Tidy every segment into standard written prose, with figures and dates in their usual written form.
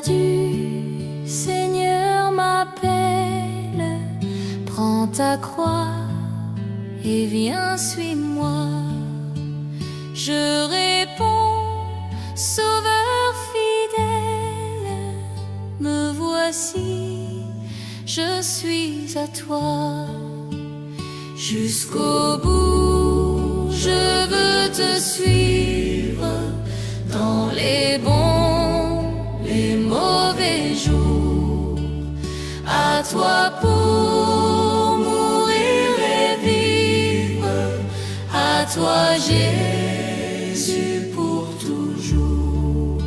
du Seigneur m'appelle, prends ta croix et viens, suis-moi. Je réponds, Sauveur fidèle, me voici, je suis à toi. Jusqu'au bout, je veux te suivre dans les bons, les mauvais jours. À toi pour mourir et vivre, à toi Jésus pour toujours.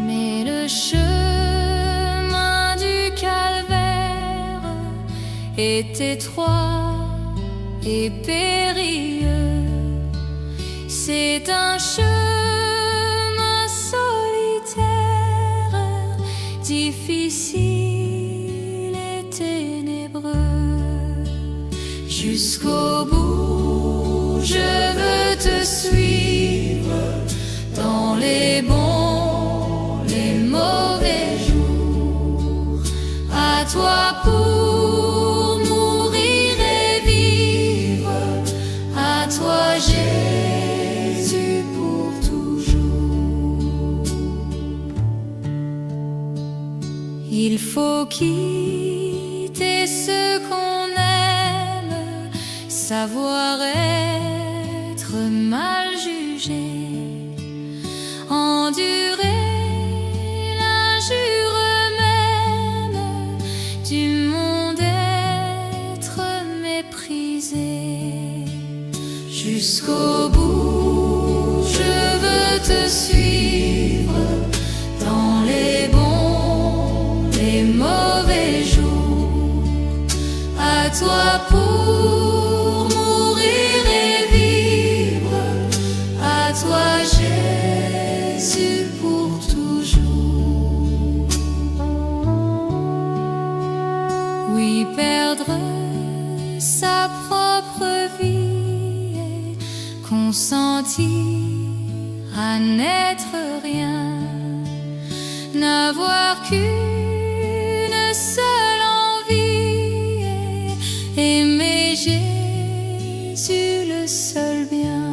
Mais le chemin du calvaire est étroit et périlleux. C'est un chemin solitaire, difficile et ténébreux. Jusqu'au bout, je veux te suivre dans les bons, les mauvais jours. À toi pour mourir et vivre, à toi Jésus pour toujours. Il faut quitter ce qu'on aime, savoir être mal jugé, endurer l'injure même du monde, être méprisé. Jusqu'au bout, je veux te suivre dans les bons, les mauvais jours. À toi pour mourir et vivre, à toi Jésus pour toujours. Oui, perdre sa propre vie et consentir à n'être rien, n'avoir qu'une seule envie, aimer Jésus le seul bien.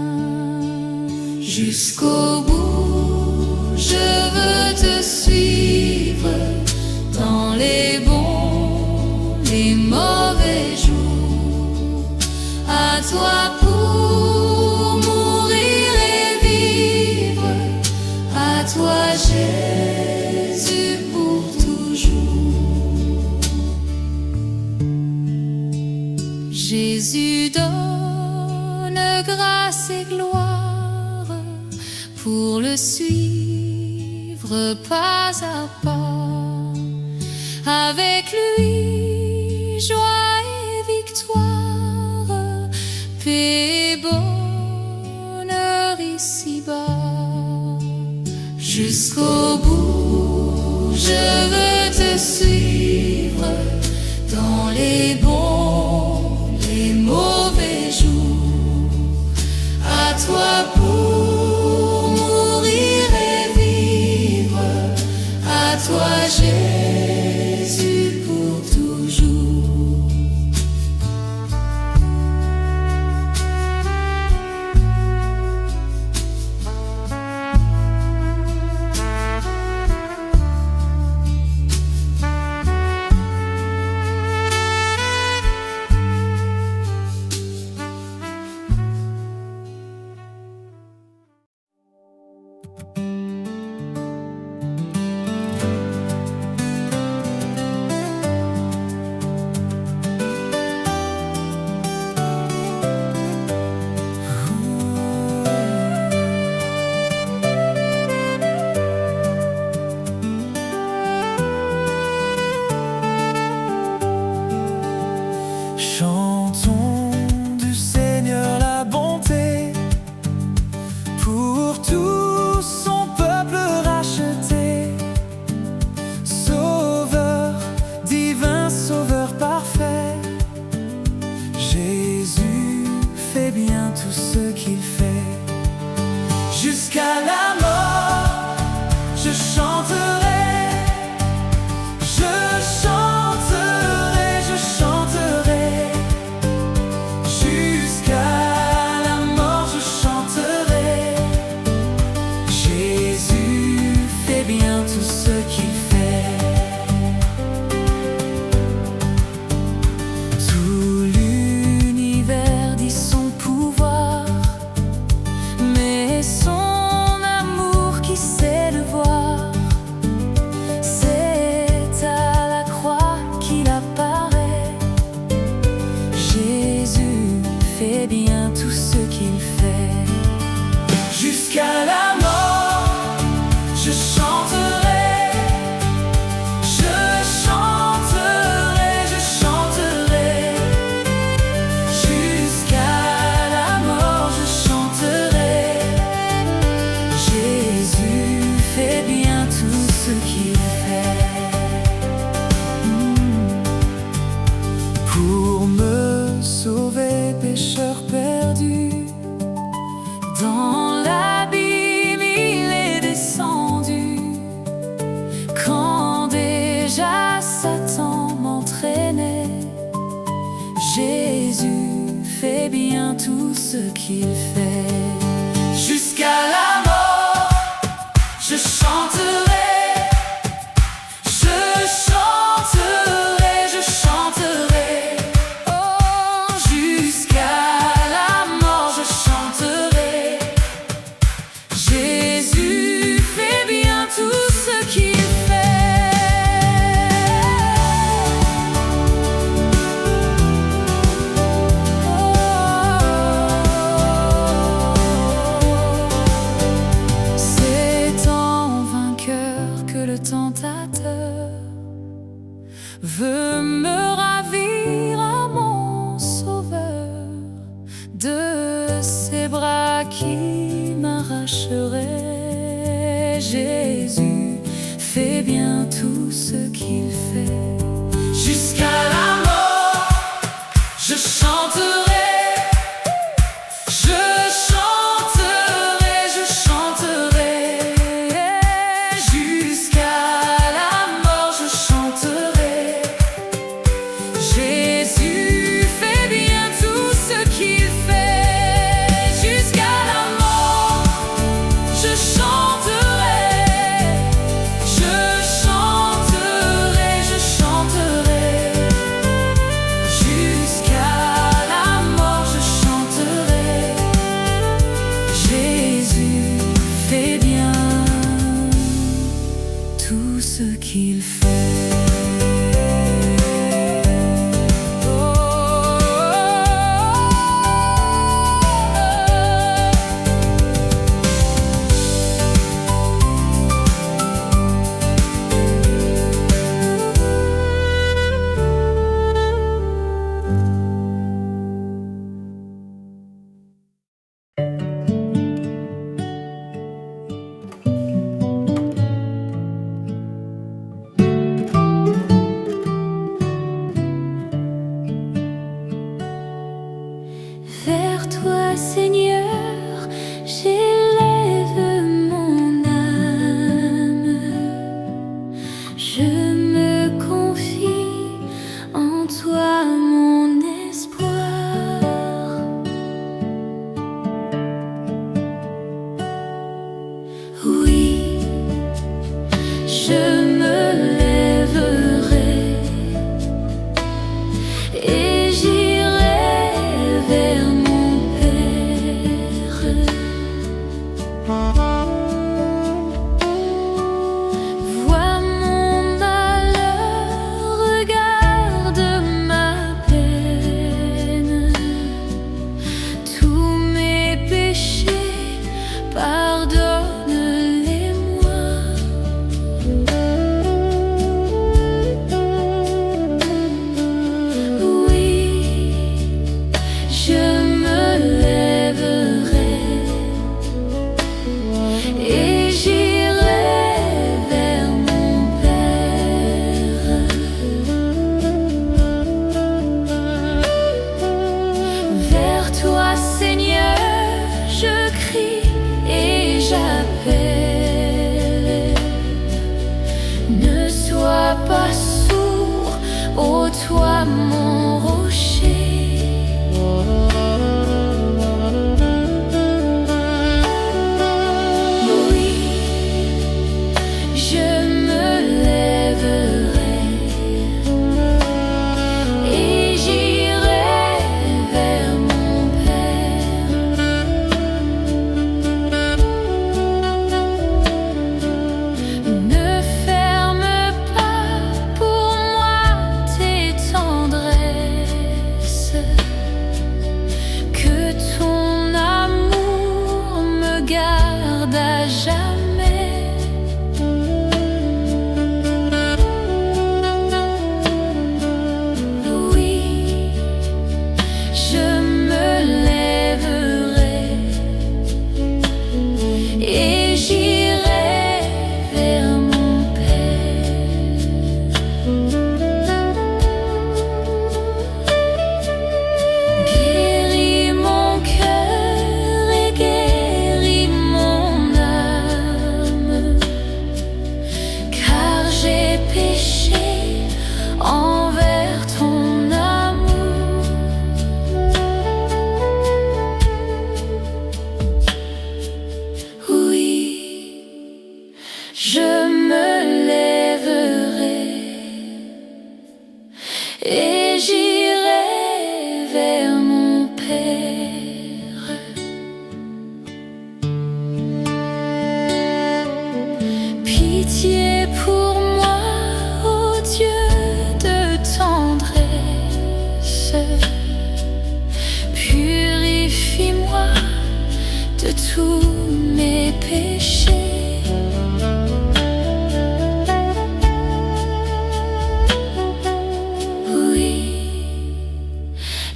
Jusqu'au bout, je veux te suivre dans les bons, les mauvais jours. À toi pour mourir et vivre, à toi Jésus pour toujours. Jésus donne grâce et gloire, pour le suivre pas à pas. Avec lui, joie et victoire, paix et bonheur ici-bas. Jusqu'au bout, je veux te suivre dans les bons, les mauvais jours. À toi pour mourir et vivre, à toi Jésus pour toujours. Chantons du Seigneur la bonté pour tout son peuple racheté. Sauveur divin, sauveur parfait, Jésus fait bien tout ce qu'il fait. Jusqu'à la mort Jusqu'à la mort, je chanterai, je chanterai, je chanterai. Jusqu'à la mort, je chanterai. Jésus fait bien tout ce qu'il fait pour me sauver, pécheur perdu. Dans l'abîme il est descendu, quand déjà Satan m'entraînait. Jésus fait bien tout ce qu'il fait. Jusqu'à la mort, je chanterai, je chanterai, je chanterai. Oh, jusqu'à la mort, je chanterai. Jésus fait bien tout ce qu'il fait. C'est en vainqueur que le tentateur veut me ravir à mon sauveur de ses bras qui m'arracherait. Jésus fait bien tout ce qu'il fait. Jusqu'à la mort, je chanterai, je chanterai, je chanterai. Jusqu'à la mort, je chanterai. Jésus fait bien tout ce qu'il fait. Jusqu'à la mort, je chanterai, je chanterai, je chanterai. Jusqu'à la mort, je chanterai. Jésus fait bien tout ce qu'il fait. Vers toi, Seigneur, j'élève mon âme. Je me confie en toi, mon espoir. Oui, je me lèverai et j'irai vers mon Père. Vois mon malheur, regarde ma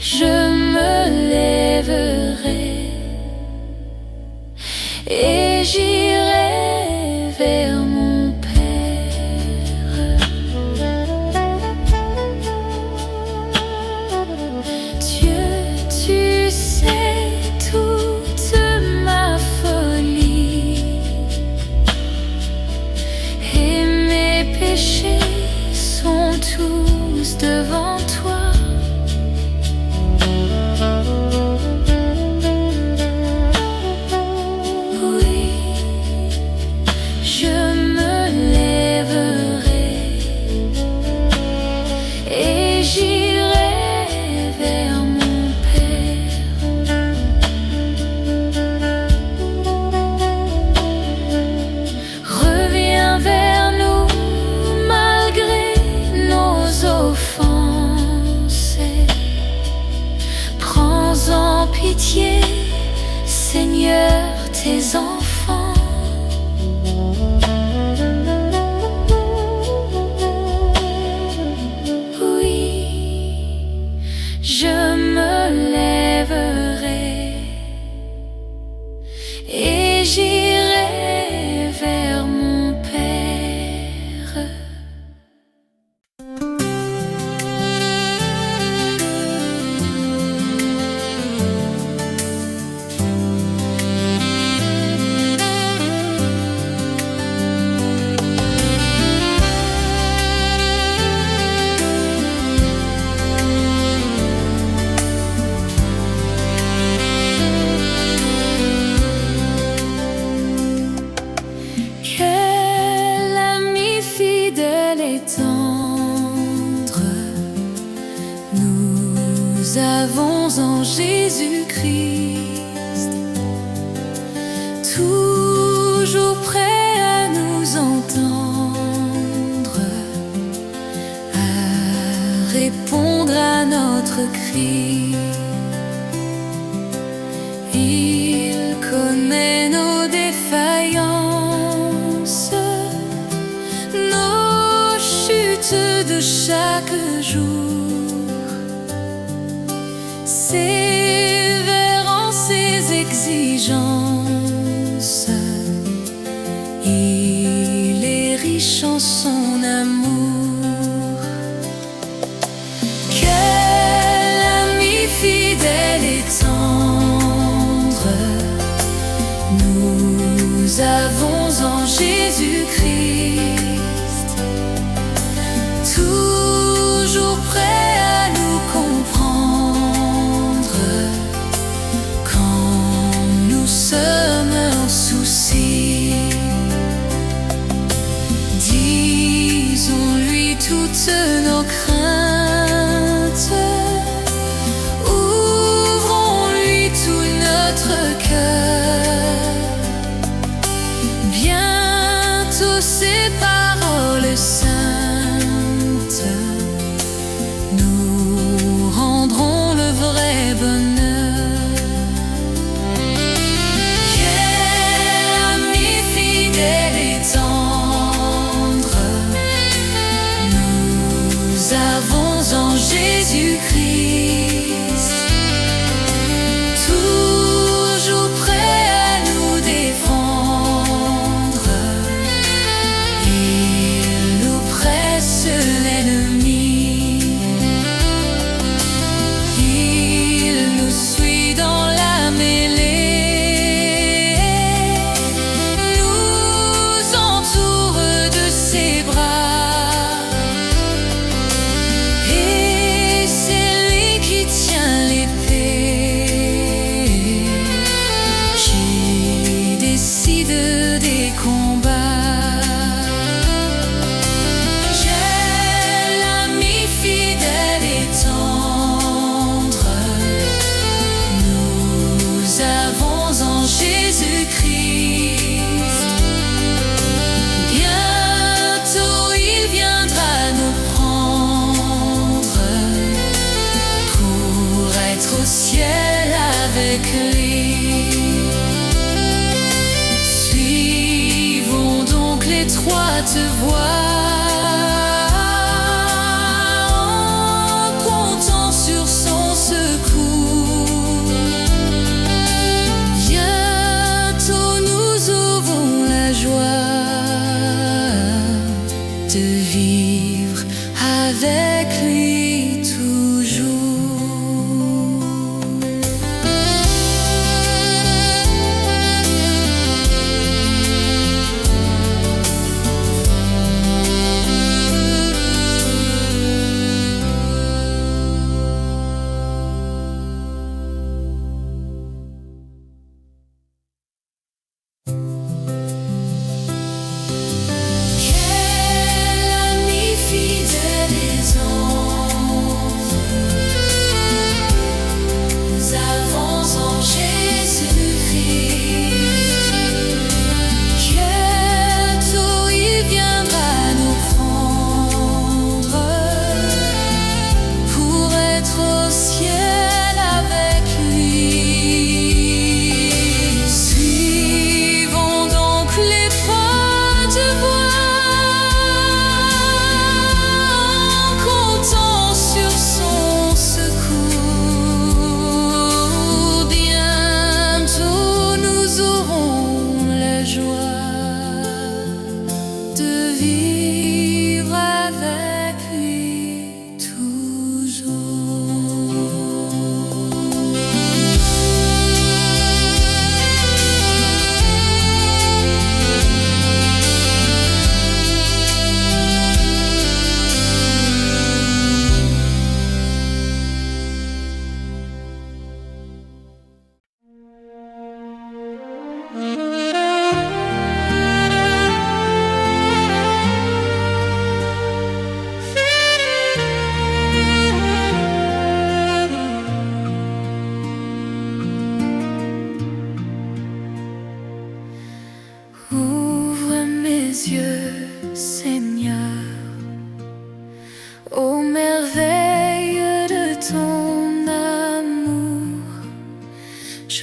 je me lèverai et j'irai vers mon Père. Dieu, tu sais toute ma folie et mes péchés sont tous devant toi. Pitié, Seigneur, tes enfants. Oui, je me lèverai et j'irai vers mon Père. Nous avons en Jésus-Christ, toujours prêt à nous entendre, à répondre à notre cri. Il connaît nos défaillances, nos chutes de chaque jour. Sévère en ses exigences, il est riche en son amour. Quel ami fidèle et tendre nous avons en Jésus-Christ, toujours prêt à nous comprendre quand nous sommes en souci. Disons-lui toutes nos craintes, ouvrons-lui tout notre cœur. Bientôt ses paroles saintes nous rendront le vrai bonheur. Quel ami fidèle et tendre nous avons en Jésus-Christ, toujours prêt à nous défendre. Il nous presse l'ennemi, il nous suit dans la mêlée, nous entoure de ses bras, et c'est lui qui tient l'épée, qui décide des combats. J'ai l'ami fidèle et tendre nous avons en Jésus-Christ. Bientôt il viendra nous prendre pour être au ciel avec lui. Suivons donc l'étroite voie en comptant sur son secours.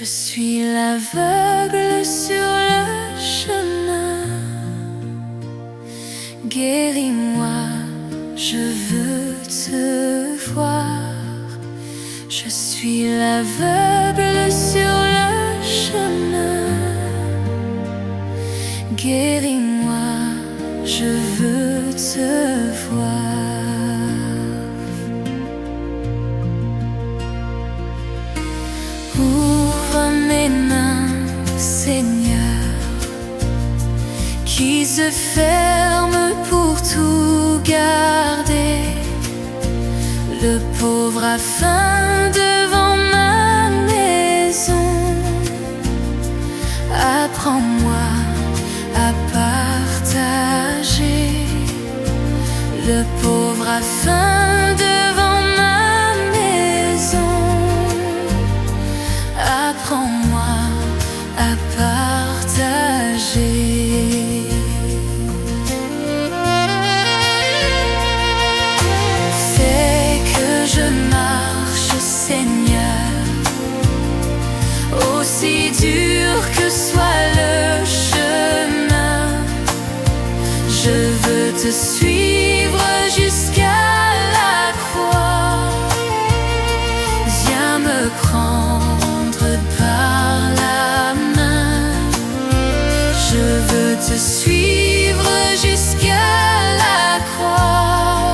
Je suis l'aveugle sur le chemin. Guéris-moi, je veux te voir. Je suis l'aveugle sur le chemin. Guéris-moi, je veux te voir. Ouvre mes mains, Seigneur, qui se ferment pour tout garder. Le pauvre a faim devant ma maison. Apprends-moi à partager. Le pauvre a faim devant ma maison. Apprends-moi à partager. Fais que je marche, Seigneur, aussi dur que soit le chemin. Je veux te suivre jusqu'à la croix. Viens me prendre par la main. Je veux te suivre jusqu'à la croix.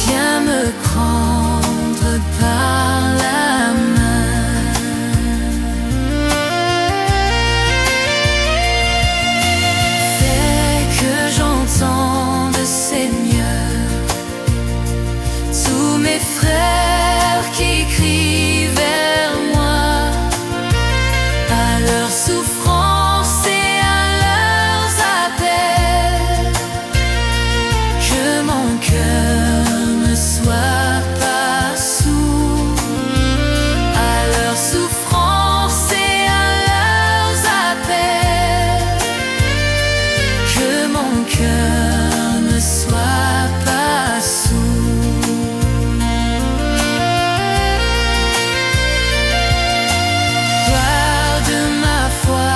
Viens me prendre par la main. Fais que j'entende, Seigneur, tous mes frères qui crient vers moi, à leur souffrance et à leurs appels. Que mon cœur ne soit pas sourd à leur souffrance et à leurs appels. Que mon cœur ne soit pas sourd. Gloire de ma foi,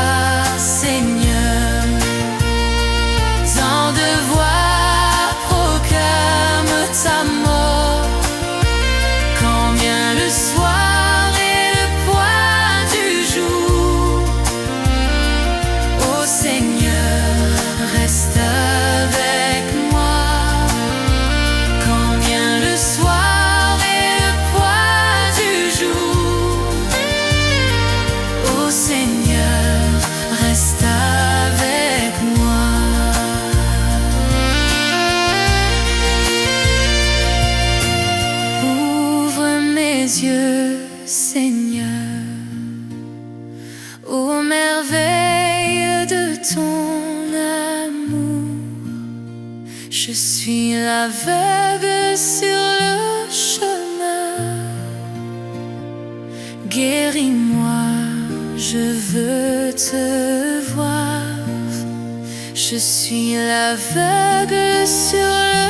Seigneur, tant de voix proclament ta mort. Quand vient le soir et le poids du jour, ô Seigneur, reste avec moi. Quand vient le soir et le poids du jour, ô Seigneur, reste avec moi. Ouvre mes yeux, Seigneur, aux merveilles de ton amour. Je suis l'aveugle sur le chemin. Guéris-moi, je veux te voir. Je suis l'aveugle sur le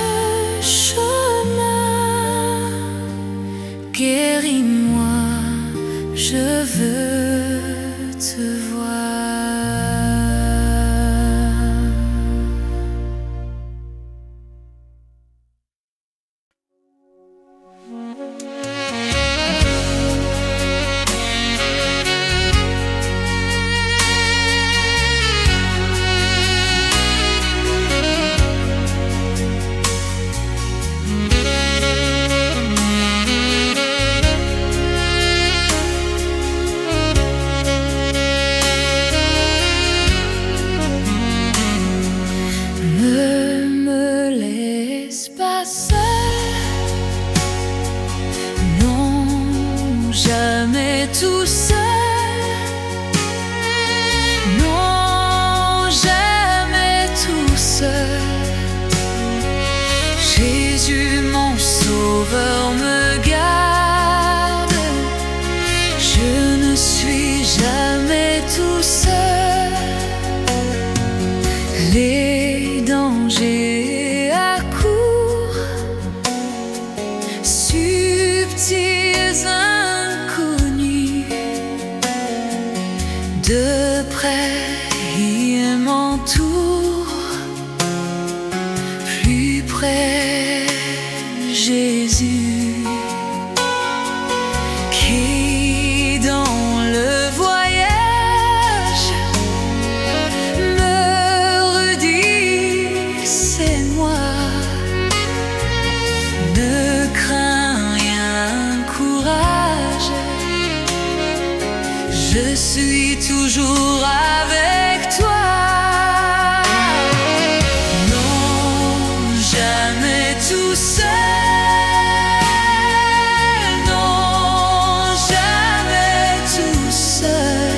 chemin. Guéris-moi, je veux te voir. Ne me laisse pas seul, non, jamais tout seul, non, jamais tout seul. Jésus, mon sauveur, me garde. Je ne suis jamais tout seul. Les dangers accourent, subtils inconnus, suis toujours avec toi. Non, jamais tout seul. Non, jamais tout seul.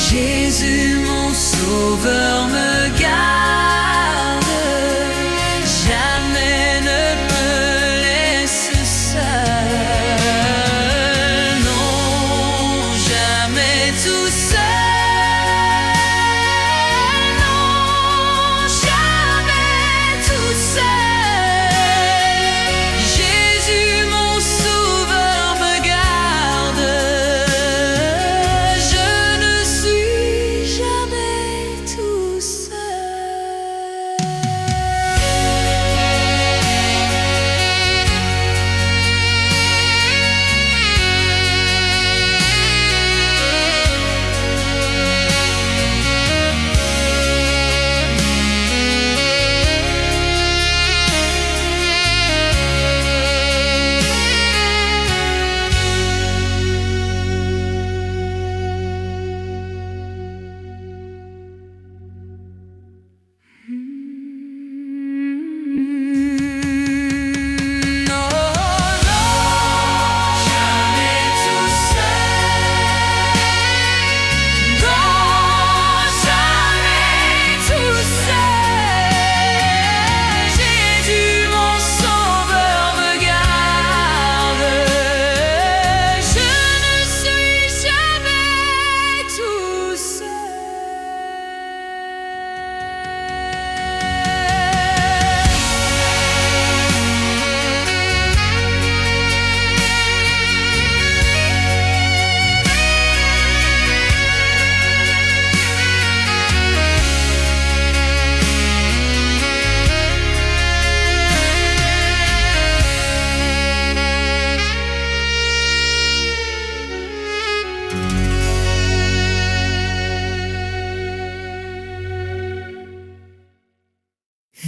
Jésus, mon sauveur, me garde. Jamais ne me laisse seul. Non, jamais tout seul. Non, jamais tout seul. Jésus, mon sauveur, me garde. Je ne suis jamais tout seul.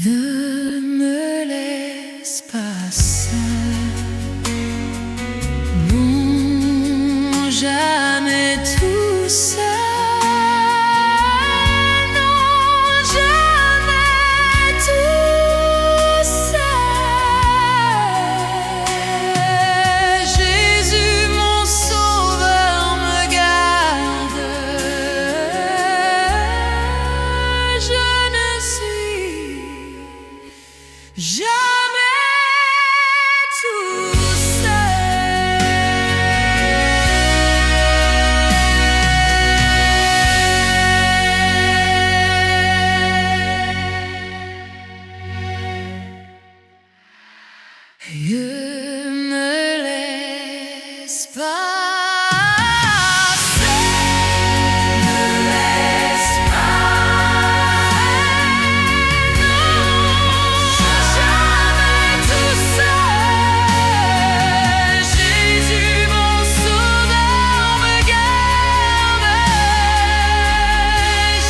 Ne me laisse pas seul. Non, jamais tout seul. Non, jamais tout seul. Jésus, mon sauveur, me garde. Je ne suis jamais tout seul. Ne me laisse pas seul. Ne laisse pas. Non, jamais tout seul. Jésus, mon sauveur, me garde.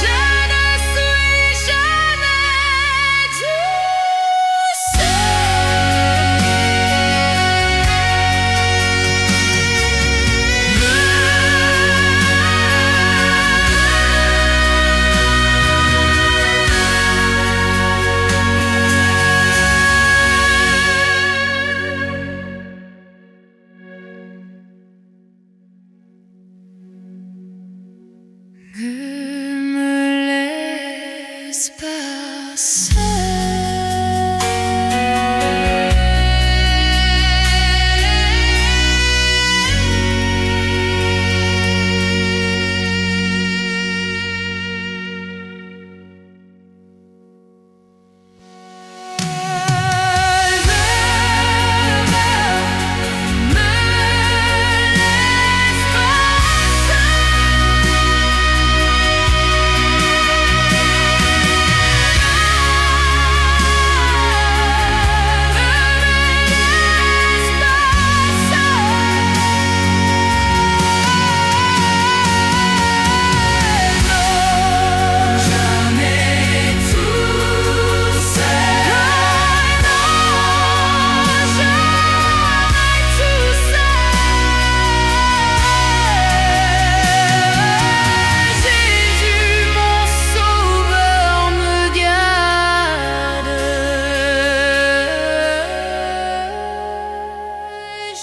Je ne suis jamais tout Ne me laisse pas seul.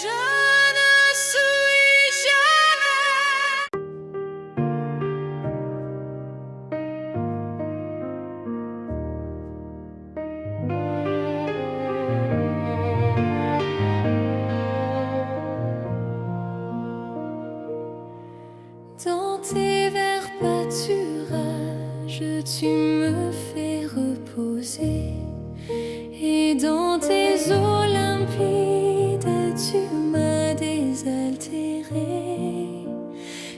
Je ne suis jamais. Dans tes verts pâturages, tu me fais reposer. Et dans tes eaux limpides, tu m'as désaltéré.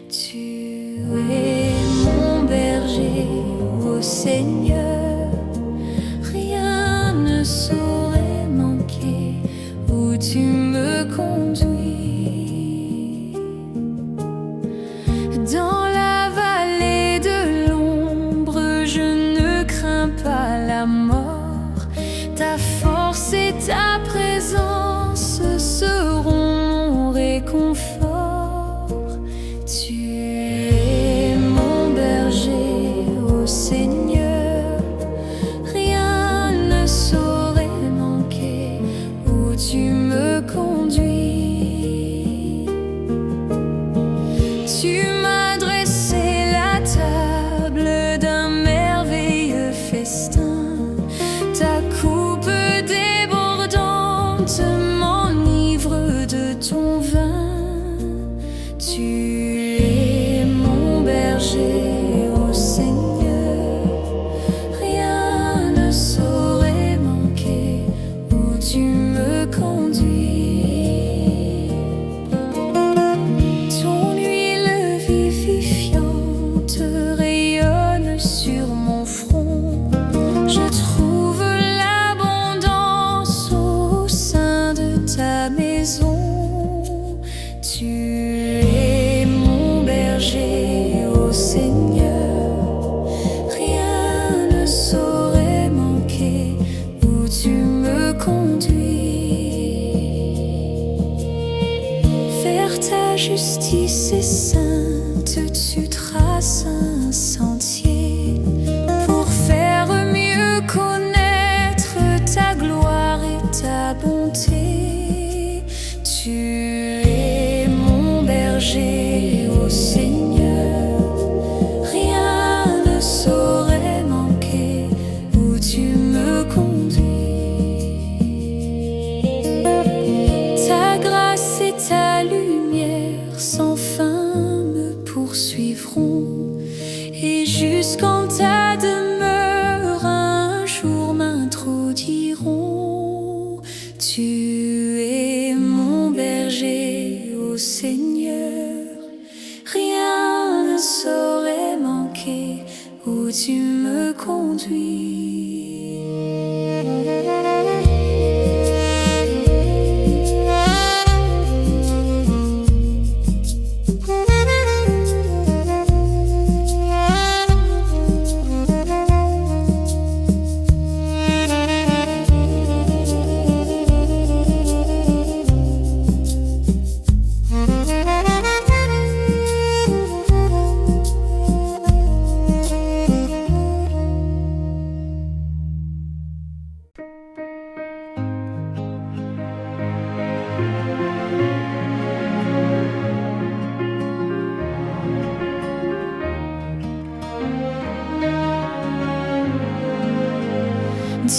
Tu es mon berger, ô Seigneur. Rien ne saurait manquer où tu me conduis. Dans la vallée de l'ombre, je ne crains pas la mort. Ta force et ta présence seront mon réconfort. Tu es mon berger, ô Seigneur. Rien ne saurait manquer où tu me conduis. Tu m'as dressé la table d'un merveilleux festin. Ta coupe débordante m'enivre de ton vin. Tu es mon berger, ô Seigneur. Rien ne saurait manquer où tu me conduis. Ton huile vivifiante rayonne sur mon front. Je trouve l'abondance au sein de ta maison. Tu es mon berger, ô Seigneur. Rien ne saurait manquer où tu me conduis. Vers ta justice est sainte, tu traces un sentier pour faire mieux connaître ta gloire et ta bonté. Tu es mon berger, ô Seigneur. Rien ne saurait manquer où tu me conduis. Ta grâce et ta lumière sans fin me poursuivront, et jusqu'en ta demeure un jour m'introduiront. Tu es mon berger, ô Seigneur. Rien ne saurait manquer où tu me conduis.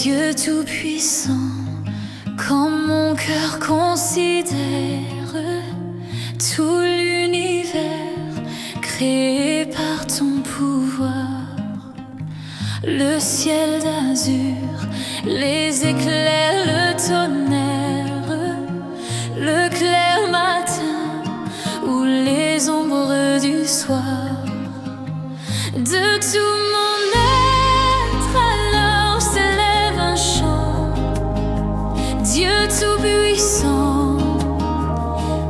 Dieu Tout-Puissant, quand mon cœur considère tout l'univers créé par ton pouvoir, le ciel d'azur, les éclairs, le tonnerre, le clair matin ou les ombres du soir, de tout mon être alors s'élève un chant. Dieu Tout-Puissant,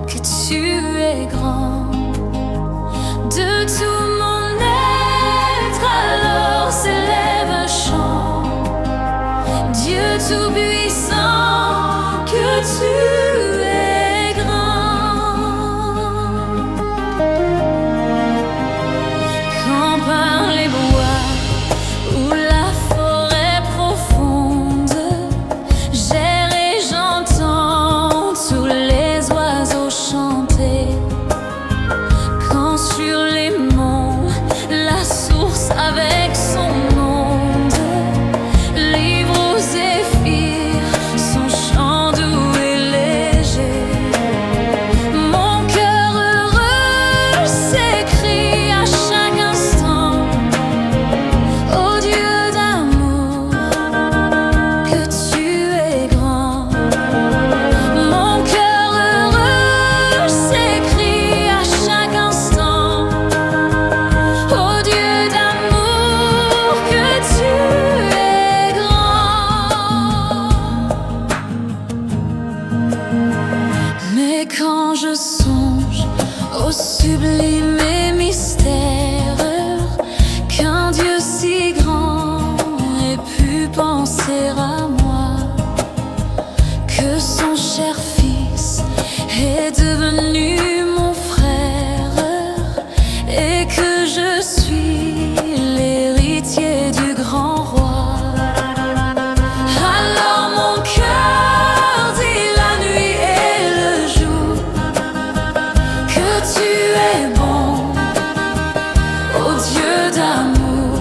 que tu es grand. De tout mon être alors s'élève un chant. Dieu Tout-Puissant, que tu es grand. Quand par les bois ou la forêt profonde, j'erre et j'entends tous les oiseaux Quand je songe au sublime et mystère qu'un Dieu si grand ait pu penser à moi, que son cher Fils est devenu mon frère et que je suis l'héritier du grand roi. Alors mon cœur dit la nuit et le jour que tu es bon, ô Dieu d'amour.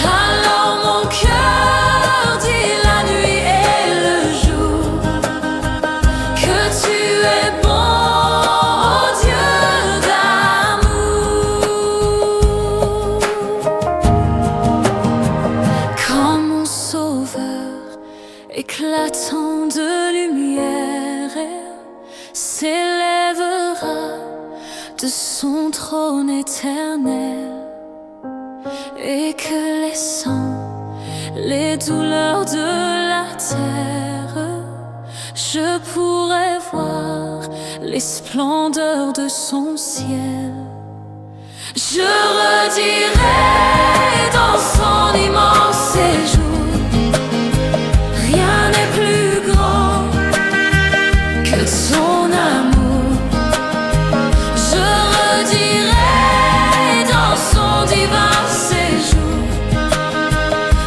Alors mon cœur dit la nuit et le jour que tu es bon, ô Dieu d'amour. Quand mon Sauveur éclatant de lumière s'élèvera de son trône éternel, et que les sangs, les douleurs de la terre, je pourrai voir les splendeurs de son ciel. Je redirai dans son immense séjour, rien n'est plus grand que ton amour. Je redirai dans son divin séjour,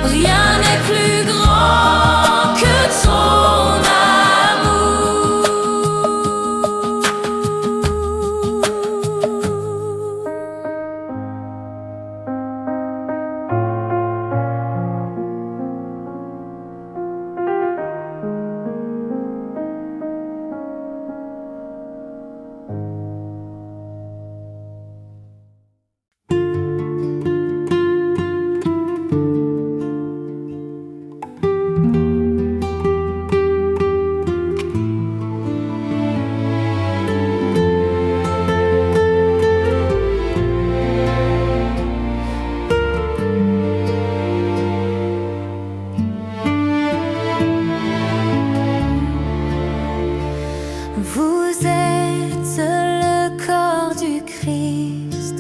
rien n'est plus grand que ton amour. Vous êtes le corps du Christ,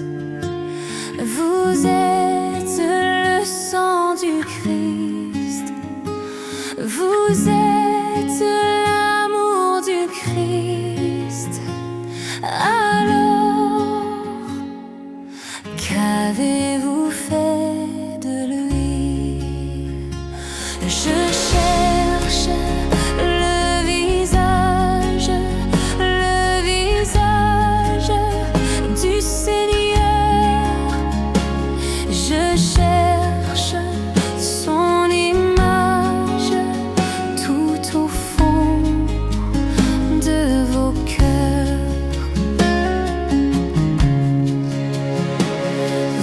vous êtes le sang du Christ, vous êtes l'amour du Christ. Alors, qu'avez-vous fait de lui? Je cherche le visage du Seigneur. Je cherche son image tout au fond de vos cœurs.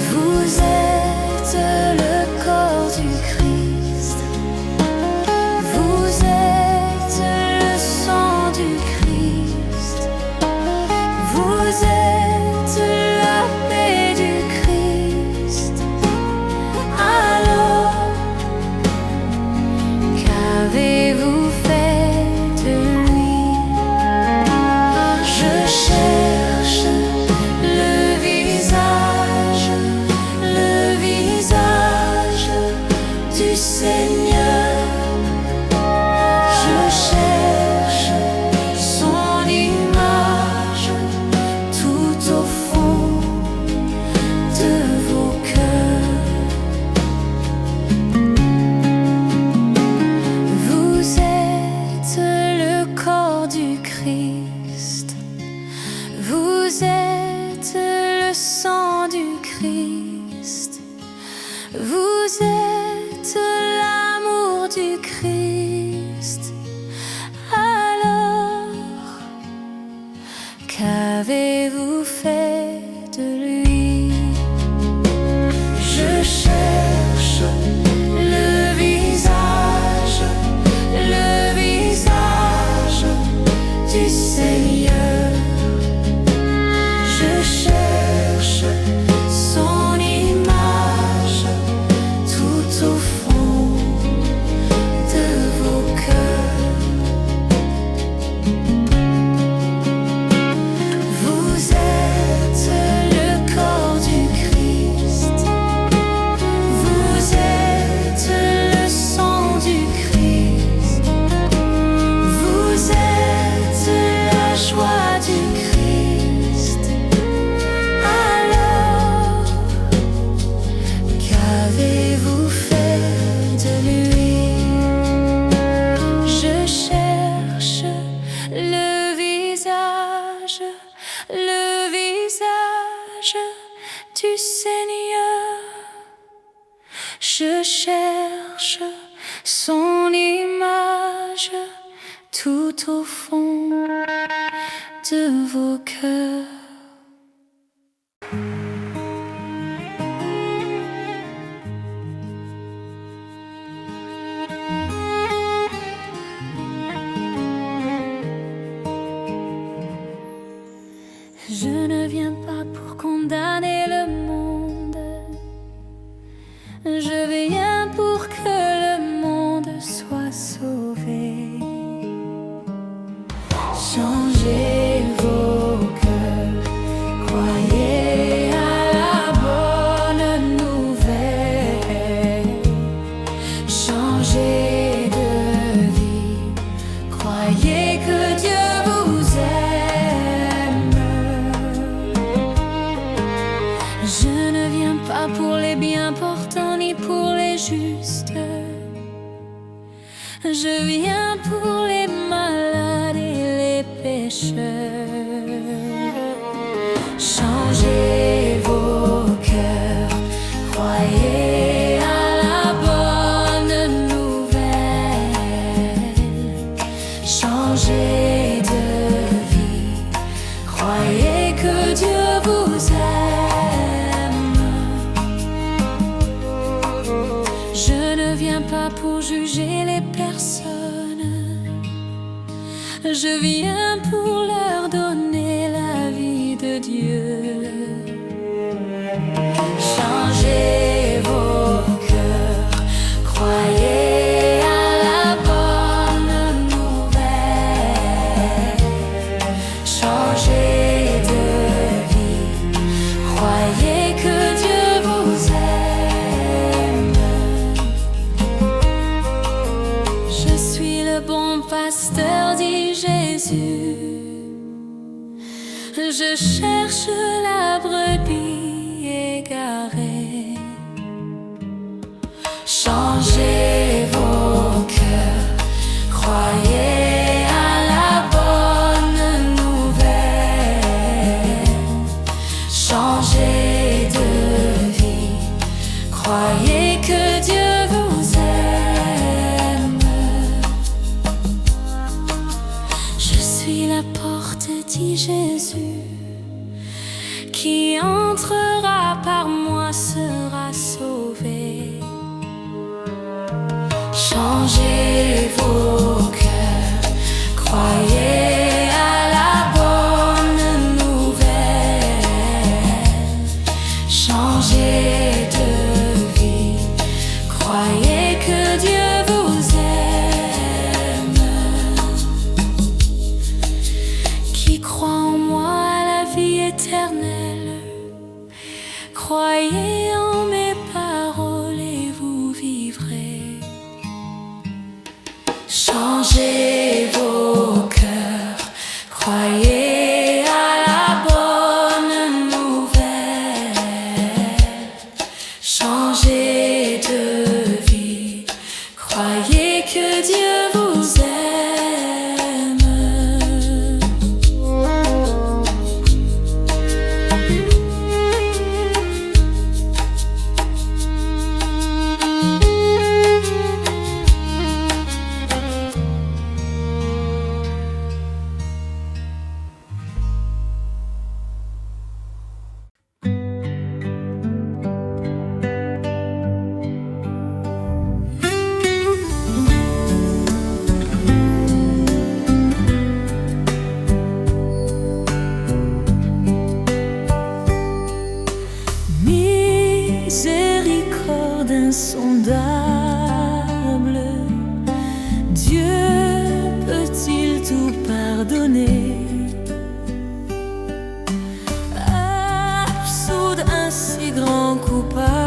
Vous êtes le corps du Christ, vous êtes le sang du Christ, vous êtes la paix du Christ. Alors, qu'avez-vous fait de lui? Je cherche le visage du Seigneur. Je cherche son image tout au fond de vos cœurs. Vous êtes le corps du Christ, vous êtes le sang du Christ, vous êtes l'amour du Christ. Alors, qu'avez-vous fait de lui? Je cherche le visage du Seigneur. Je cherche son image tout au fond de vos cœurs. joie du Christ. Alors, qu'avez-vous fait de lui? Je cherche le visage du Seigneur. Je cherche son image tout au fond de vos cœurs. Je ne viens pas pour condamner le monde. Je viens pour que le monde soit sauvé. Changez vos cœurs, croyez à la bonne nouvelle. Changez de vie, croyez que Dieu vous aime. Je ne viens pas pour les bien portants ni pour les justes. Je viens pour les malades et les pécheurs. Changez vos cœurs, croyez à la bonne nouvelle. Changez de vie, croyez que Dieu vous aime. Je ne viens pas pour juger les personnes. Je viens pour leur donner la vie de Dieu. Changez vos cœurs, croyez à la bonne nouvelle. Changez de vie, croyez que Dieu vous aime. Je suis le bon pasteur, dit Jésus. Je cherche la brebis égarée. Changez vos cœurs, croyez à la bonne nouvelle. Changez de vie, croyez que Dieu vous aime. Je suis la porte, dit Jésus. Qui entrera par moi sera sauvé. Changez vos cœurs, croyez à la bonne nouvelle. Changez de vie, croyez que Dieu vous aime. Qui croit en moi à la vie éternelle, croyez en mes paroles et vous vivrez. Changez vos cœurs, croyez à la bonne nouvelle. Changez de vie, croyez que Dieu vous aime. Miséricorde insondable, Dieu peut-il tout pardonner? Absoudre un si grand coupable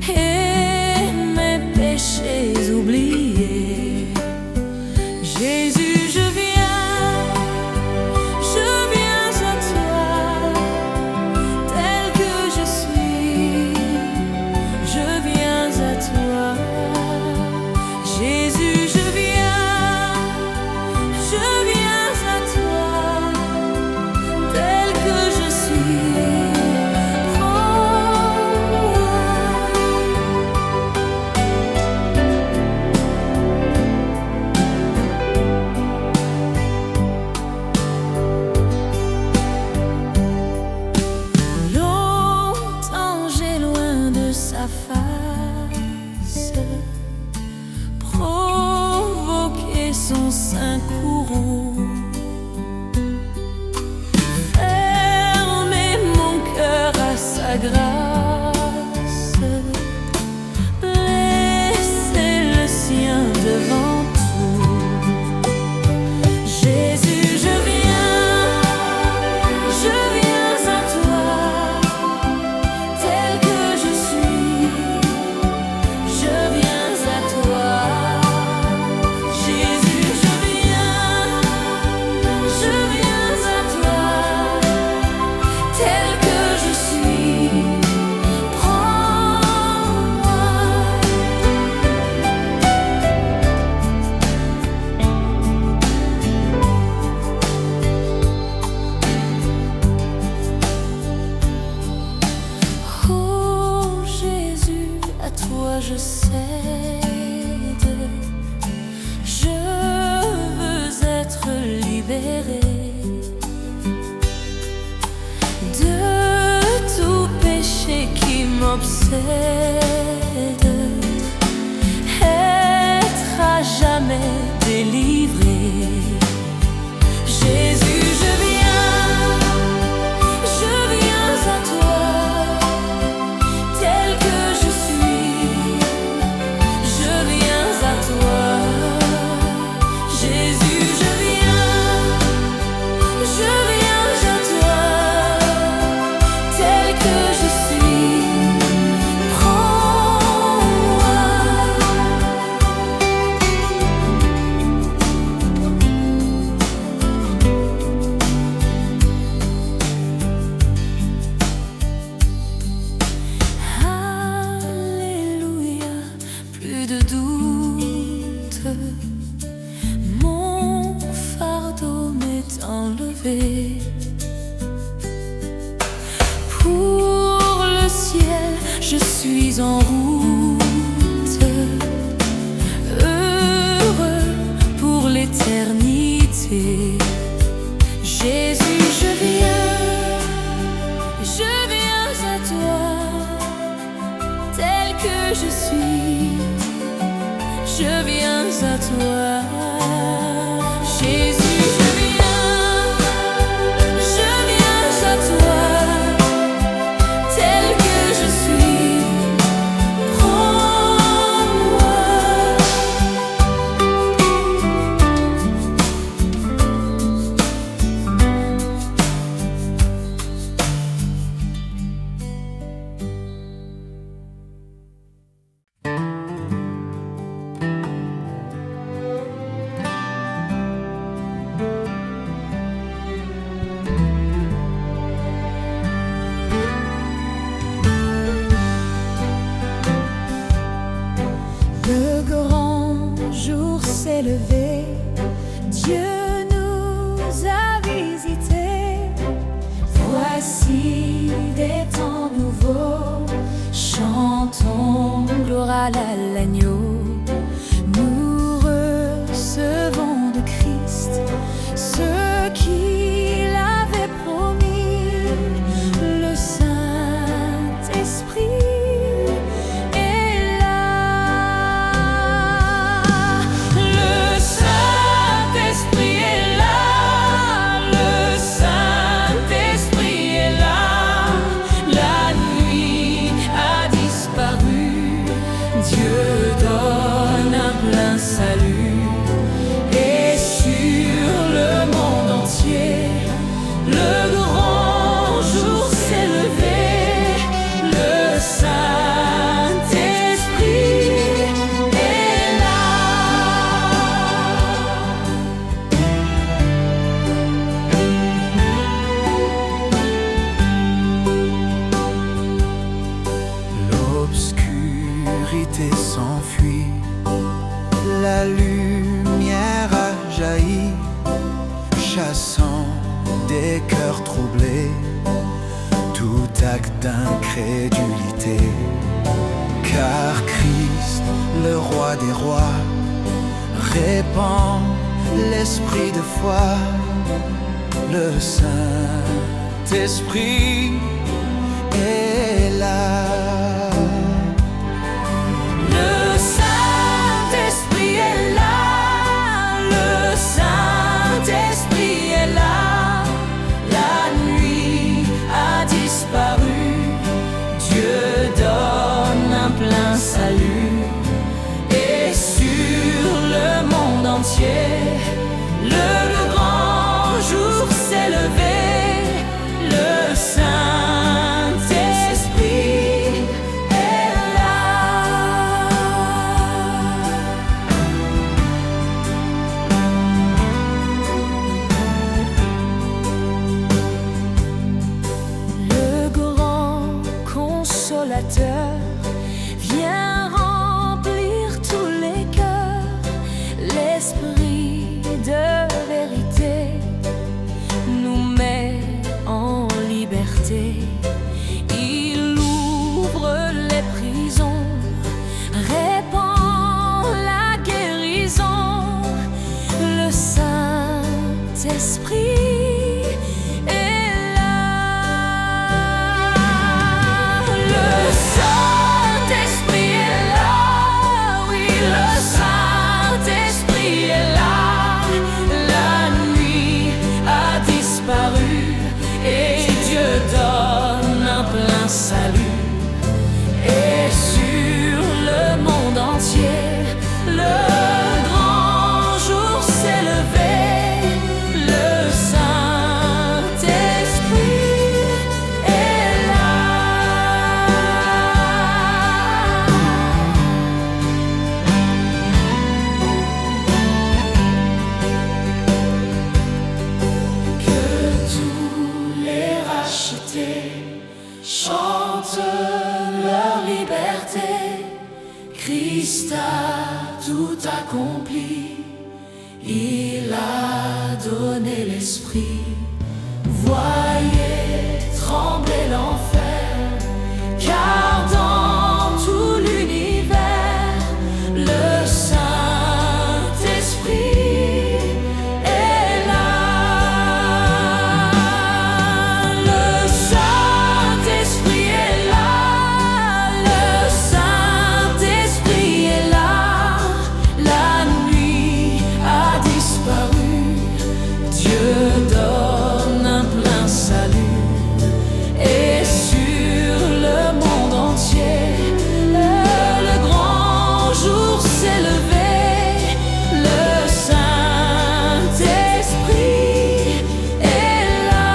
et mes péchés oubliés. Jésus, je un courroux. Fermez mon cœur à sa grâce, laissez le sien devant tout. Jésus, je viens à toi, tel que je suis. Je viens à toi, Jésus, je viens à toi, tel que je suis. Prends-moi. Oh Jésus, à toi je cède. Je veux être libéré de tout péché qui m'obsède, être à jamais délivré. Jésus, je viens à toi, tel que je suis. Je viens à toi, Jésus, je viens à toi, tel que je suis. Prends-moi. Alléluia, plus de doute, mon fardeau m'est enlevé. Pour le ciel, je suis en route, heureux pour l'éternité. Jésus, je viens à toi, tel que je suis. Je viens à toi, Jésus, je viens à toi, tel que je suis. Prends-moi. Le grand jour s'est levé, Dieu nous a visités. Voici des temps nouveaux, chantons gloire à l'agneau. Nous recevons de Christ ce qu'il avait promis, le Saint-Esprit. Dieu donne un plein salut, et sur le monde entier, le grand jour s'est levé. Le Saint-Esprit est là. L'obscurité s'enfuit, la lumière a jailli, chassant des cœurs troublés tout acte d'incrédulité. Car Christ, le roi des rois, répand l'esprit de foi. Le Saint-Esprit est là. Le Saint-Esprit est là, le entier. Le grand jour s'est levé, le Saint-Esprit est là. Le grand consolateur vient remplir tous les cœurs. L'esprit de vérité nous met en liberté. Il ouvre les prisons, répand la guérison. Le Saint-Esprit est là. Le Saint-Esprit est là, oui, le Saint-Esprit est là. La nuit a disparu et Dieu donne un plein salut. Et sur le monde entier, le grand jour s'est levé. Le Saint-Esprit est là. Que tous les rachetés chantent leur liberté. Christ a tout accompli, il a donné l'esprit. Voyez trembler l'enfer, car dans tout l'univers, le Saint-Esprit est là. Le Saint-Esprit est là, le Saint-Esprit est là. La nuit a disparu, Dieu donne un plein salut. Et sur le monde entier, le grand jour s'est levé. Le Saint-Esprit est là.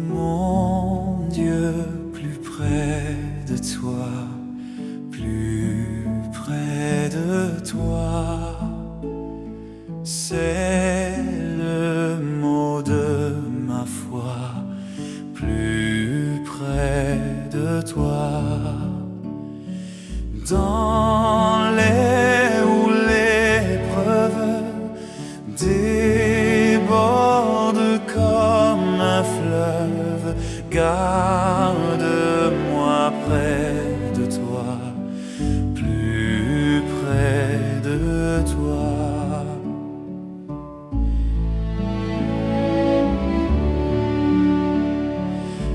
Mon Dieu, plus près de toi, plus près de toi, c'est le mot de ma foi, plus près de toi. Dans les où l'épreuve déborde comme un fleuve, garde-moi près de toi, plus près de toi.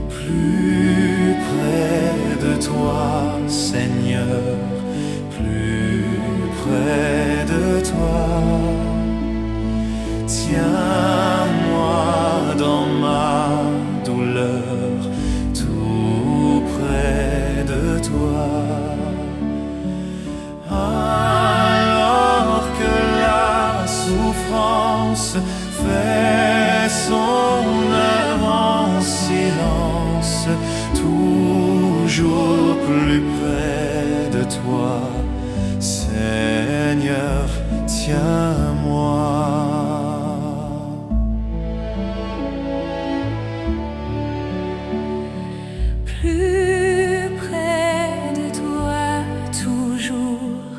Plus près de toi, Seigneur, plus près de toi. Tiens-moi dans ma douleur, tout près de toi. Alors que la souffrance fait son œuvre en silence, toujours plus près de toi, Seigneur, tiens-moi. Plus près de toi, toujours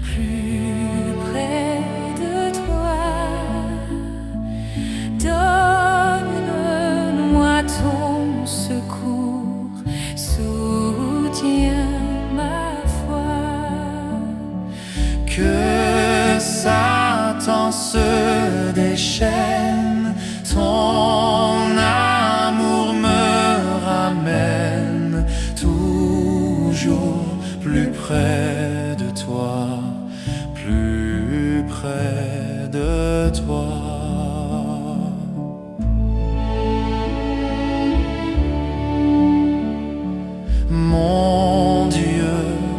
plus près de toi. Donne-moi ton secours, soutiens ma foi. Que ça près de toi, plus près de toi. Mon Dieu,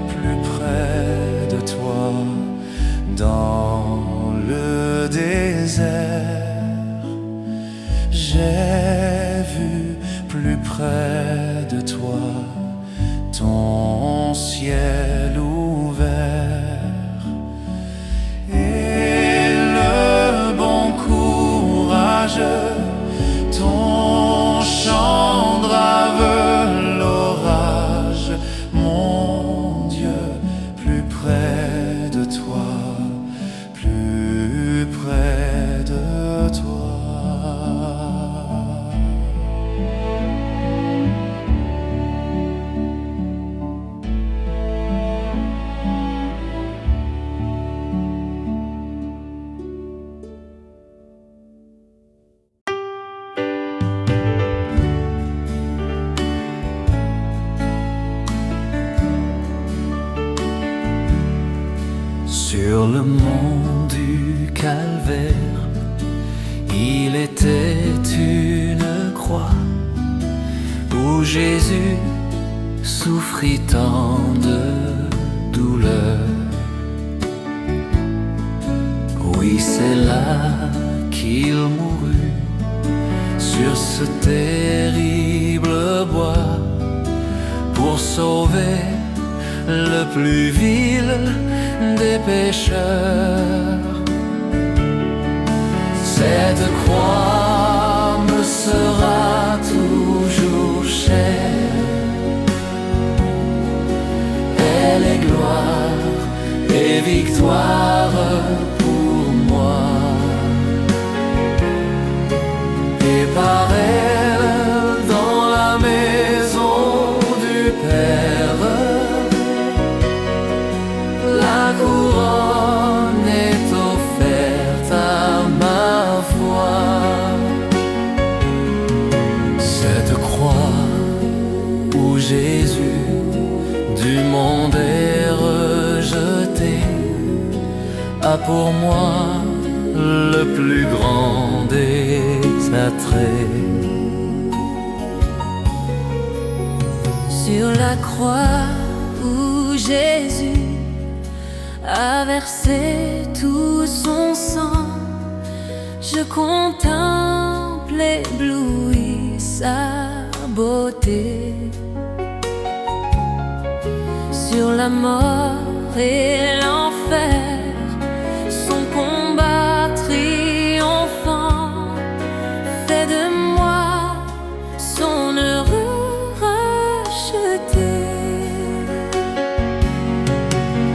plus près de toi, dans le désert, j'ai vu plus près de toi ton ciel ouvert et le bon courage, ton chant drave l'orage. Mon Dieu, plus près de toi, plus près de toi. Sur le mont du Calvaire, il était une croix où Jésus souffrit tant de douleur. Oui, c'est là qu'il mourut, sur ce terrible bois, pour sauver le plus vil des pécheurs. Cette croix me sera toujours chère. Elle est gloire et victoire pour moi. Et par elle, dans la maison du Père, la couronne est offerte à ma foi. Cette croix où Jésus du monde est rejeté a pour moi le plus grand des attraits. Sur la croix où Jésus a versé tout son sang, je contemple ébloui sa beauté. Sur la mort et l'enfer, son combat triomphant fait de moi son heureux racheté.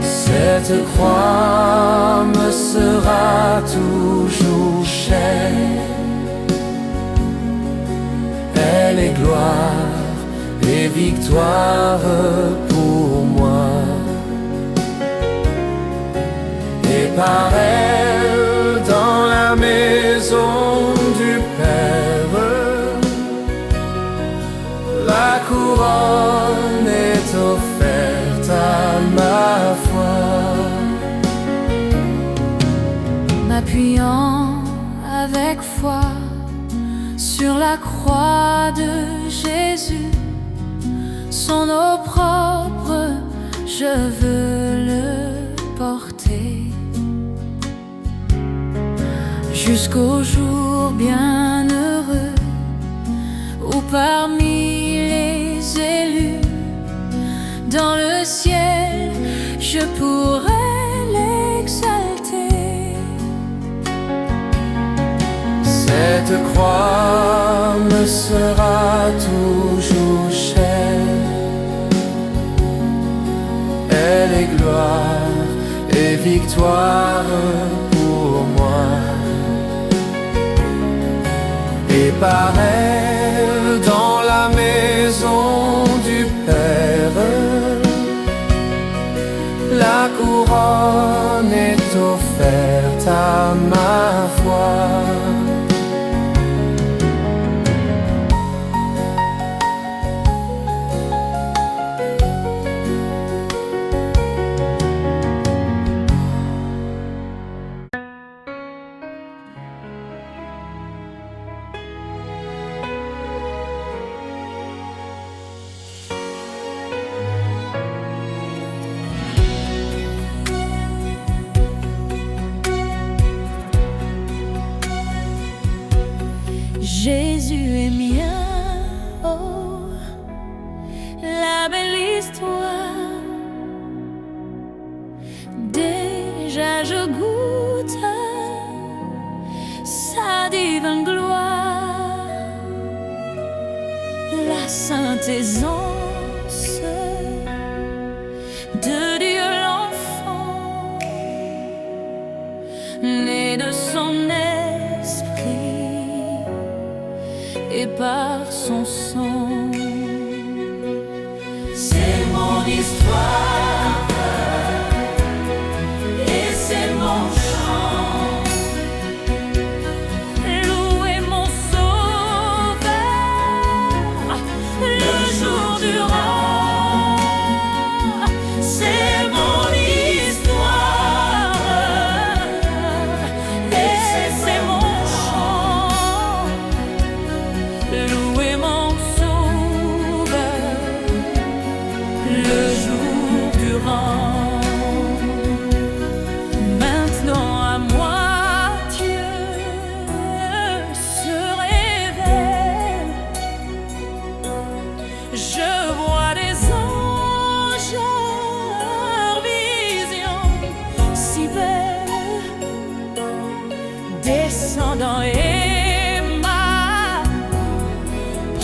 Cette croix me sera toujours chère. Elle est gloire et victoire pour moi. Et par elle, dans la maison du Père, la couronne est offerte à ma foi. M'appuyant avec foi sur la croix de Jésus, son opprobre, je veux le porter jusqu'au jour bienheureux où parmi les élus dans le ciel je pourrai l'exalter. Cette croix me sera toujours chère. Elle est gloire et victoire pour moi. Et par elle, dans la maison du Père, la couronne est offerte à ma foi. Jésus est mien, oh, la belle histoire. Déjà je goûte sa divine gloire, la sainte aisance de Dieu l'enfant, né de son esprit et par son sang. C'est mon histoire et c'est mon chant. Louer mon sauveur le jour durant. C'est mon histoire et c'est mon chant. Louer mon sauveur le jour durant. Maintenant à moi Dieu se révèle. Je vois des anges en vision si belle, descendant aimable,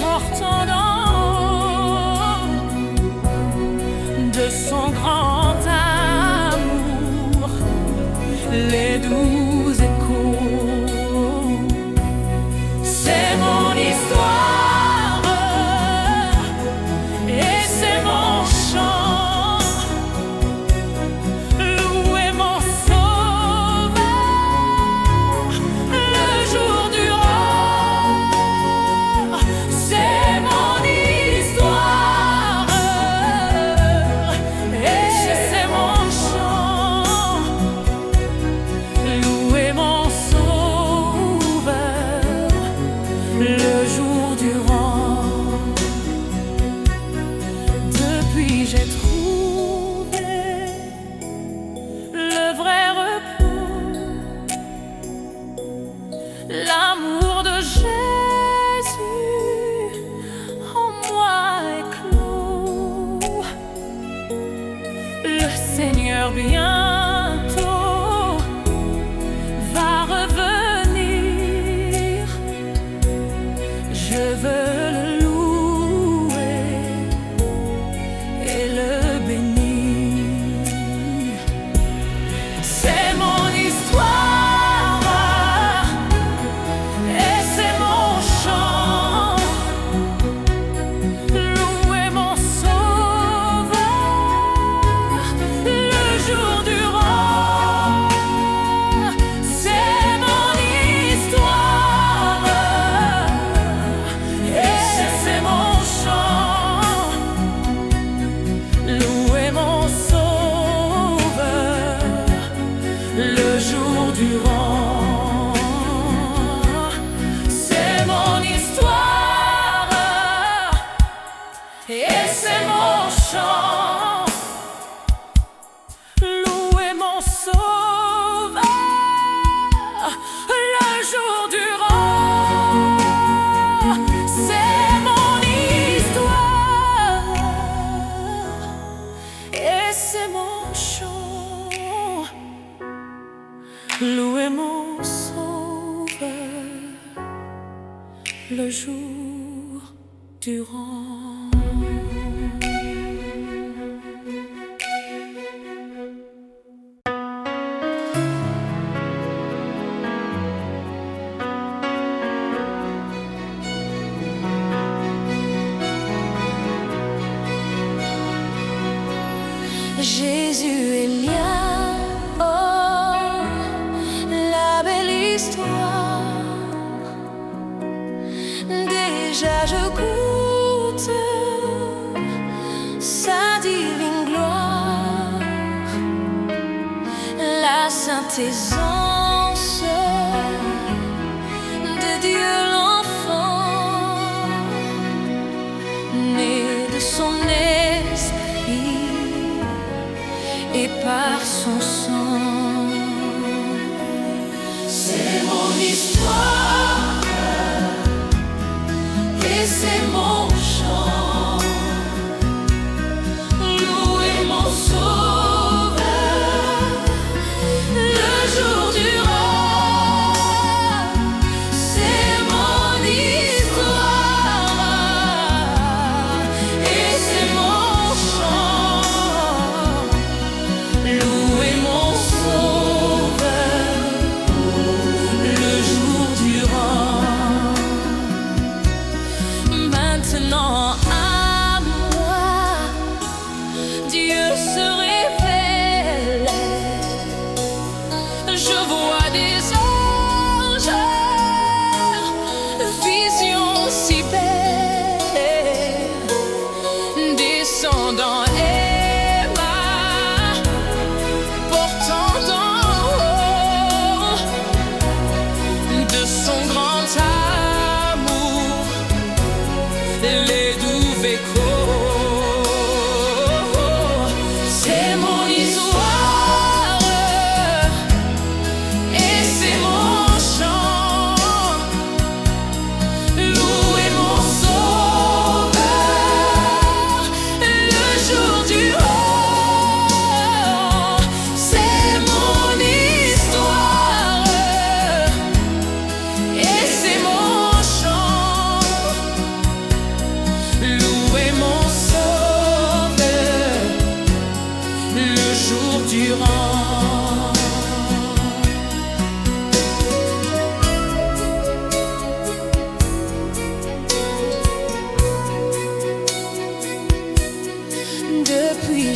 portant d'en haut de son grand amour les doux échos. C'est mon histoire et c'est mon chant. Louer mon sauveur le jour durant. C'est mon histoire et c'est mon chant. Louer mon sauveur le jour durant. Depuis j'ai trouvé le vrai repos, l'amour de Jésus en moi éclos. Le Seigneur bientôt va revenir. Je veux le louer et le bénir. C'est mon histoire et c'est mon chant. Louer mon sauveur le jour durant. C'est mon histoire et c'est mon chant. Louer mon sauveur le jour durant. C'est mon histoire et c'est mon chant. Louer mon sauveur le jour durant. C'est mon histoire et c'est mon chant. Louer mon sauveur le jour durant. Jésus est mien, oh, la belle histoire. Déjà je goûte sa divine gloire, la sainte aisance de Dieu l'enfant, né de son esprit et par son sang. C'est mon histoire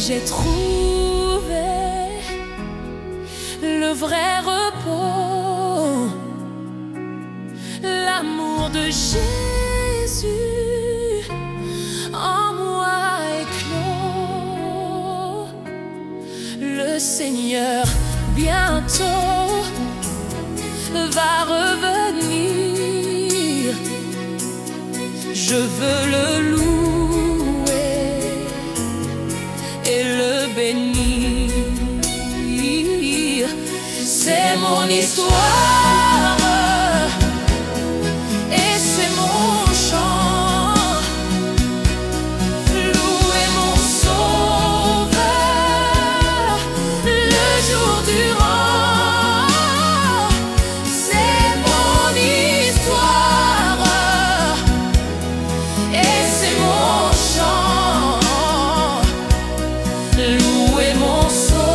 j'ai trouvé le vrai repos, l'amour de Jésus en moi éclos. Le Seigneur bientôt va revenir. Je veux le louer et le bénir. C'est mon histoire et c'est mon chant. Louer mon Sauveur le jour durant. C'est mon histoire et c'est mon chant. Louer mon Sauveur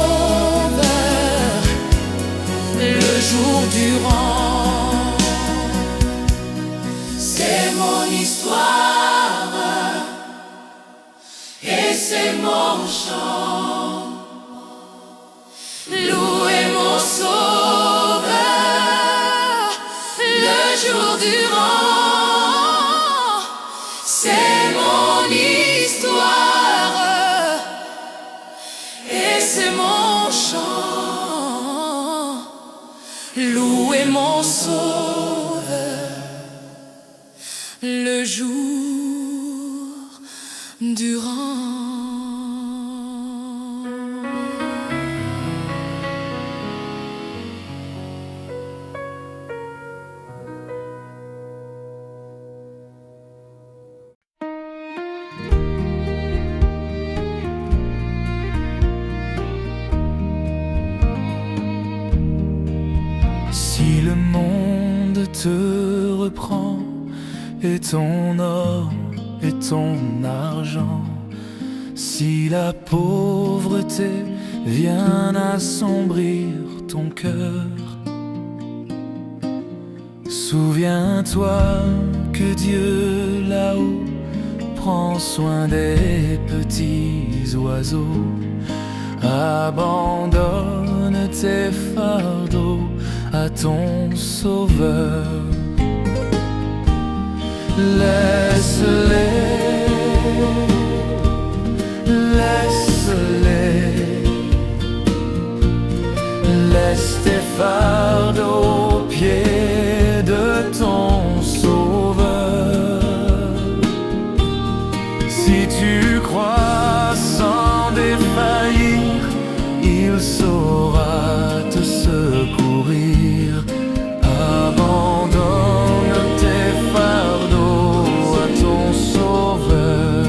le jour durant. C'est mon histoire et c'est mon chant. Louer mon Sauveur le jour durant. C'est mon histoire et c'est mon chant. Louer mon Sauveur le jour durant. Si le monde te reprend et ton or et ton argent, si la pauvreté vient assombrir ton cœur, souviens-toi que Dieu là-haut prend soin des petits oiseaux. Abandonne tes fardeaux à ton Sauveur. Laisse-les, laisse-les, laisse tes fardeaux aux pieds de ton Sauveur. Si tu crois sans défaillir, il saura te secourir. Abandonne tes fardeaux à ton Sauveur.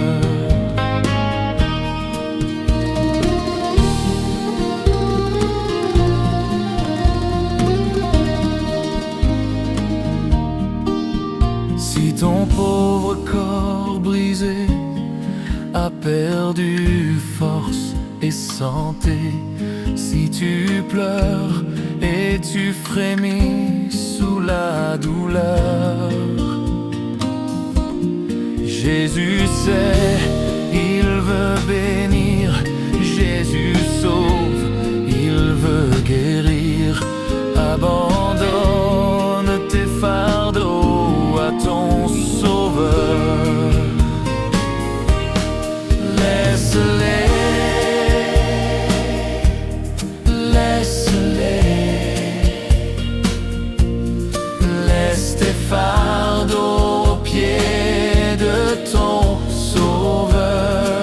Si ton pauvre corps brisé a perdu force et santé, si tu pleures et tu frémis sous la douleur, Jésus sait, il veut bénir. Jésus sauve, il veut guérir. Abandonne tes fardeaux à ton Sauveur. Laisse-les, laisse tes fardeaux aux pieds de ton Sauveur.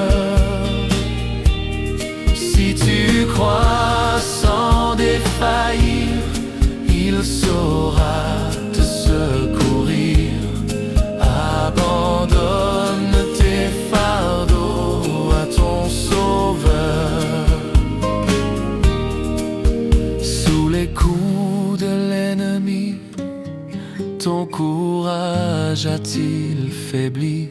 Si tu crois sans défaillir, il saura te secourir. Abandonne tes fardeaux à ton Sauveur. Sous les coups de l'ennemi, ton courage a-t-il faibli?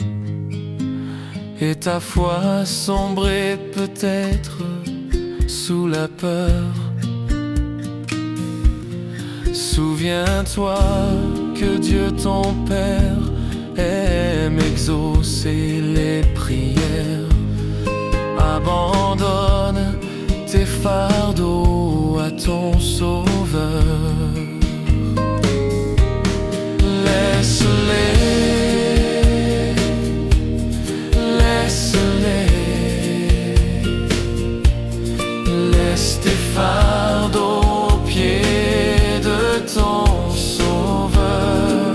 Et ta foi sombrée peut-être sous la peur? Souviens-toi que Dieu ton Père aime exaucer les prières. Abandonne Abandonne tes fardeaux à ton Sauveur. Laisse-les, laisse-les, laisse tes fardeaux aux pieds de ton Sauveur.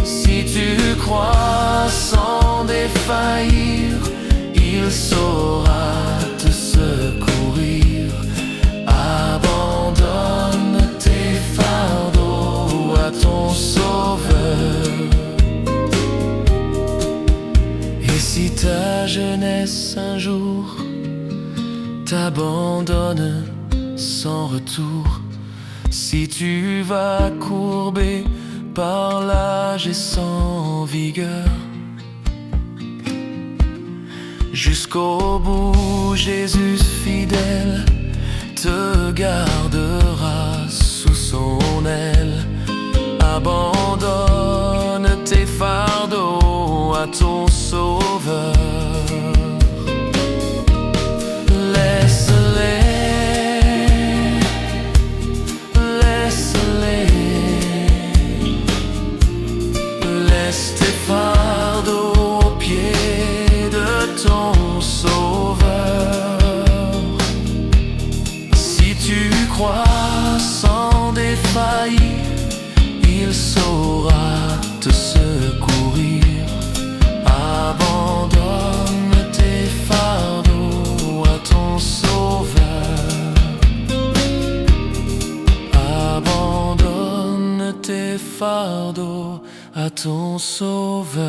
Si tu crois sans défaillir, il saura te secourir. Abandonne tes fardeaux à ton Sauveur. Et si ta jeunesse un jour t'abandonne sans retour, si tu vas courbé par l'âge et sans vigueur, jusqu'au bout, Jésus fidèle te gardera sous son aile. Abandonne tes fardeaux à ton Sauveur. Laisse-les, laisse-les, laisse tes fardeaux aux pieds de ton Sauveur. Si tu crois sans défaillir, il saura te secourir. Abandonne tes fardeaux à ton Sauveur. Abandonne tes fardeaux à ton Sauveur.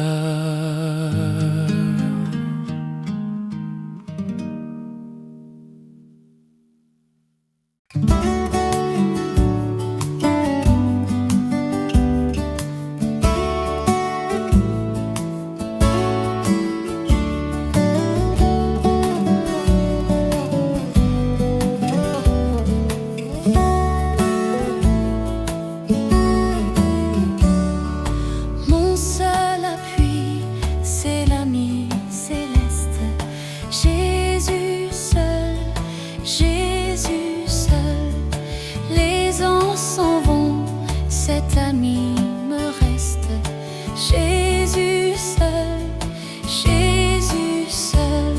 Mon seul appui, c'est l'ami céleste. Jésus seul, Jésus seul. Les ans s'en vont, cet ami me reste. Jésus seul, Jésus seul.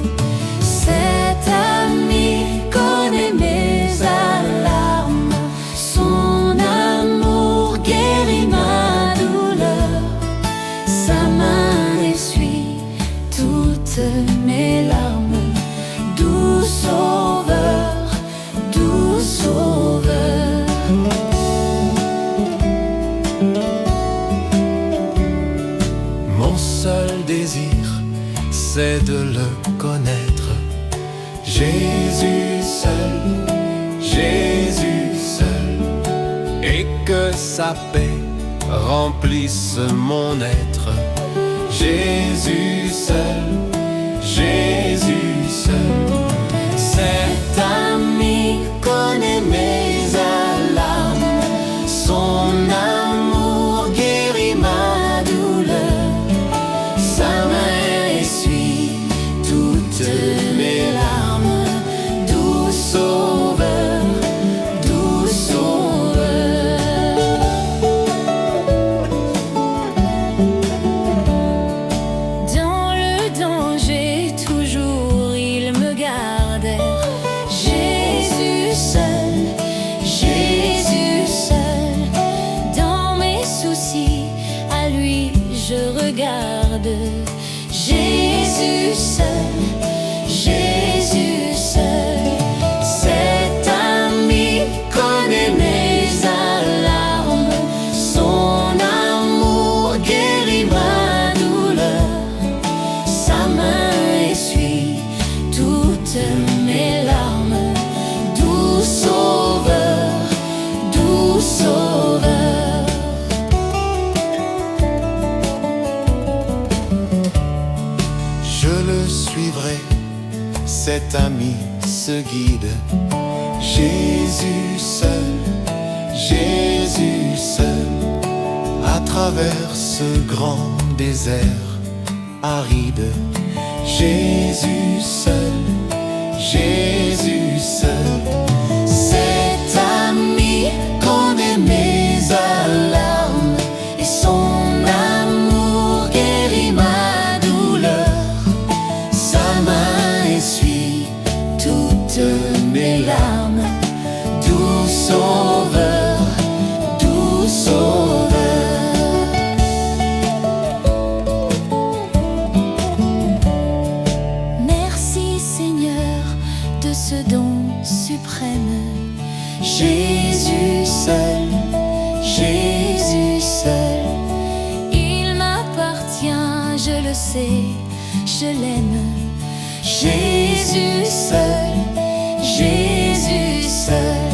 Cet ami connaît mes alarmes. Son amour guérit ma douleur. Sa main essuie toutes mes larmes. Doux Sauveur, doux Sauveur. Mon seul désir, c'est de le connaître. Jésus seul, Jésus seul. Et que sa paix remplisse mon être. Jésus seul, Jésus seul. Cet ami connaît mes alarmes. Son amour guérit ma douleur. Sa main essuie toutes mes larmes. Doux Sauveur, doux Sauveur. Dans le danger, toujours il me garde. Jésus seul, Jésus seul. Dans mes soucis, à lui je regarde. Jésus seul, Jésus seul. Cet ami connaît mes alarmes. Son amour guérit ma douleur. Sa main essuie toutes mes larmes. Doux Sauveur, doux Sauveur. Je le suivrai, cet ami se guide. Jésus seul, Jésus seul. À travers ce grand désert aride, Jésus seul, Jésus seul. Cet ami qu'on aimait à larmes, et son amour guérit ma douleur. Sa main essuie toutes mes larmes. Doux sauveur, doux sauveur. Merci Seigneur de ce don suprême. Jésus seul, Jésus seul. Il m'appartient, je le sais, je l'aime. Jésus seul, Jésus seul.